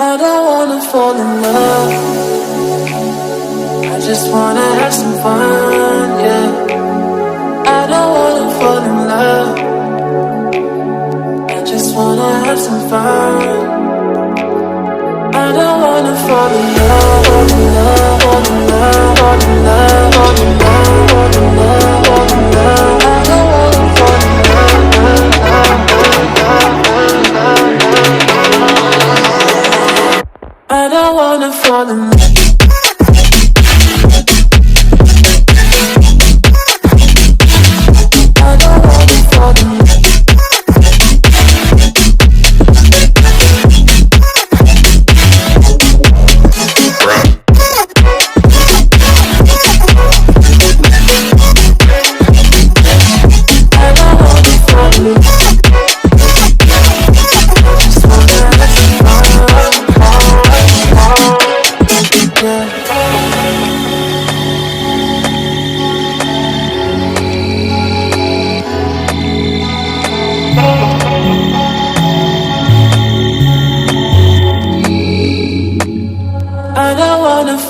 I don't wanna fall in love. I just wanna have some fun, yeah. I don't wanna fall in love. I just wanna have some fun. I don't wanna fall in love, fall in love, fall in love, fall in love, fall in love, fall in love, fall in love. I don't wanna fall in love. I don't wanna fall in love.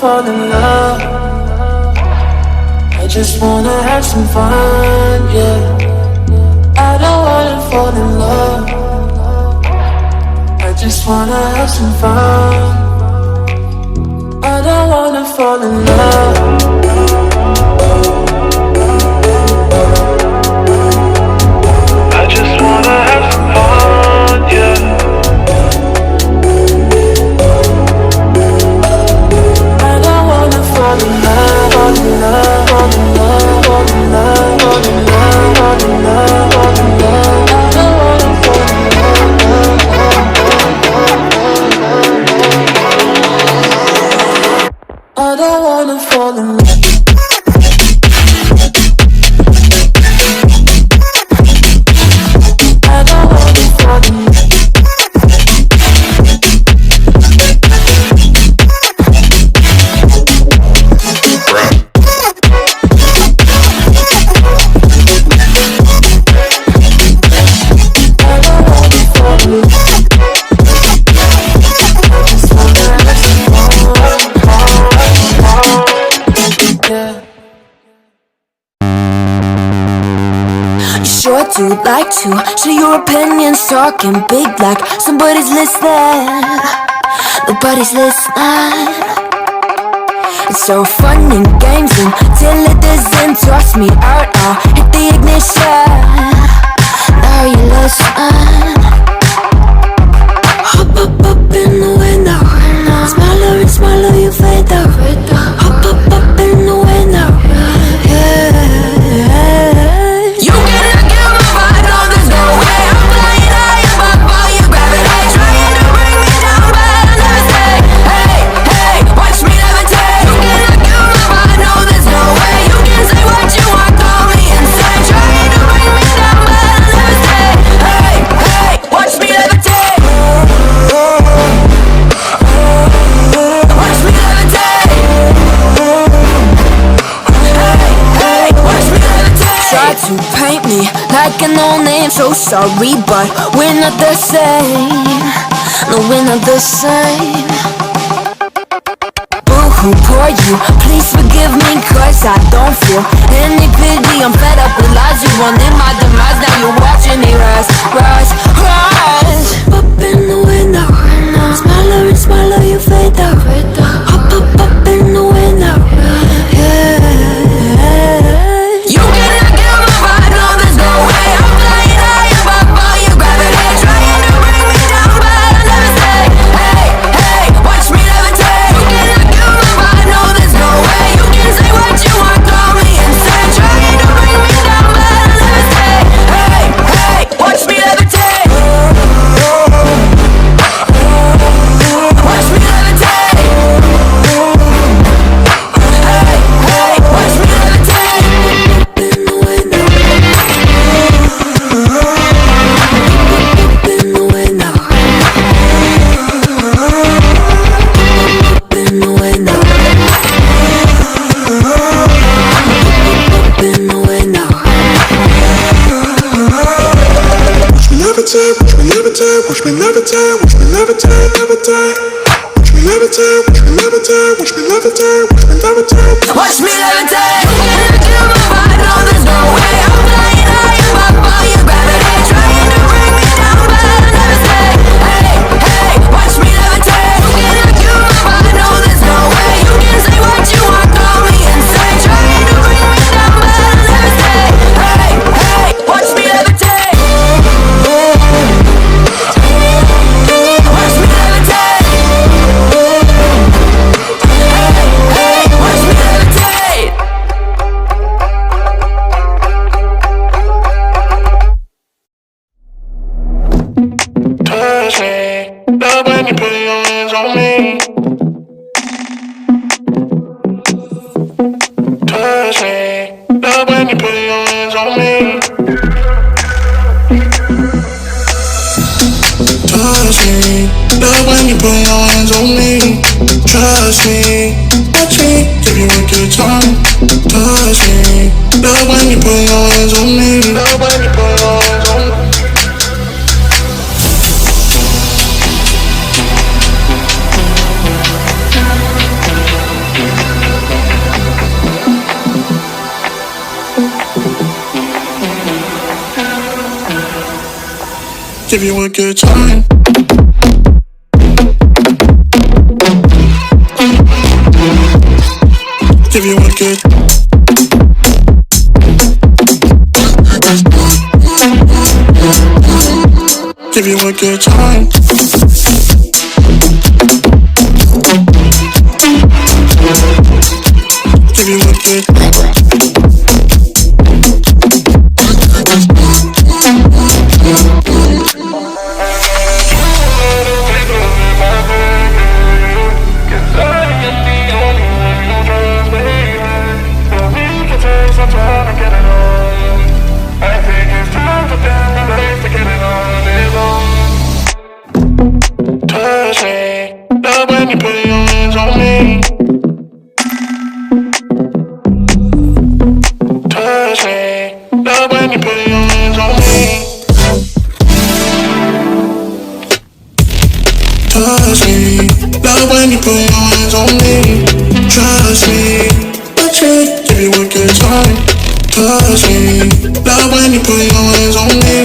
Fall in love. I just wanna have some fun, yeah. I don't wanna fall in love. I just wanna have some fun. I don't wanna fall in love. I just wanna have some fun, yeah. Fall in love, fall in love, fall in love, fall in love, fall in love, fall in love, fall in love. I don't wanna fall in love. I don't wanna fall in love. I don't wanna fall in love. Sure do like to share your opinions, talking big like somebody's listening. Nobody's listening. It's so fun and games until it doesn't. Toss me out, I'll hit the ignition. Now you listen. Hop up in the window. Smaller and smaller you fade out. Hop up in the window. Yeah. To paint me like a no-name, so sorry, but we're not the same. No, we're not the same. Boo-hoo, poor you, please forgive me, cause I don't feel any pity. I'm fed up with lies, you wanted my demise. Now you're watching me rise, rise, rise. Up in the window, smaller and smaller you fade out. Hop up in the window, yeah. levitate, watch me levitate, watch me levitate, watch me levitate, levitate. Watch me levitate. Feel my vibe, no, there's no way. I'm flying high above all your gravity, trying to bring me down, but I'll never stay. Hey, hey, watch me levitate. Feel my vibe, no, there's no way. You can say what you want, call me insane, trying to bring me down, but I'll never stay. Hey, hey, watch me levitate. Watch me levitate. Hey, watch me levitate. Touch me, love when you put your hands on me. Touch me, love when you put your hands on me. Touch me, love when you put your hands on me. Trust me, watch me, give you a good time. Touch me, love when you put your hands on me. Love when you put your hands on me. Give you a good time. Give you a good. Give you a good time. Give you a good. Touch me, love when you put your hands on me. Touch me, love when you put your hands on me. Touch me, love when you put your hands on me. Trust me, watch me, give you a good time. Touch me, love when you put your hands on me.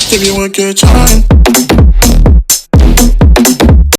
Give you a good time.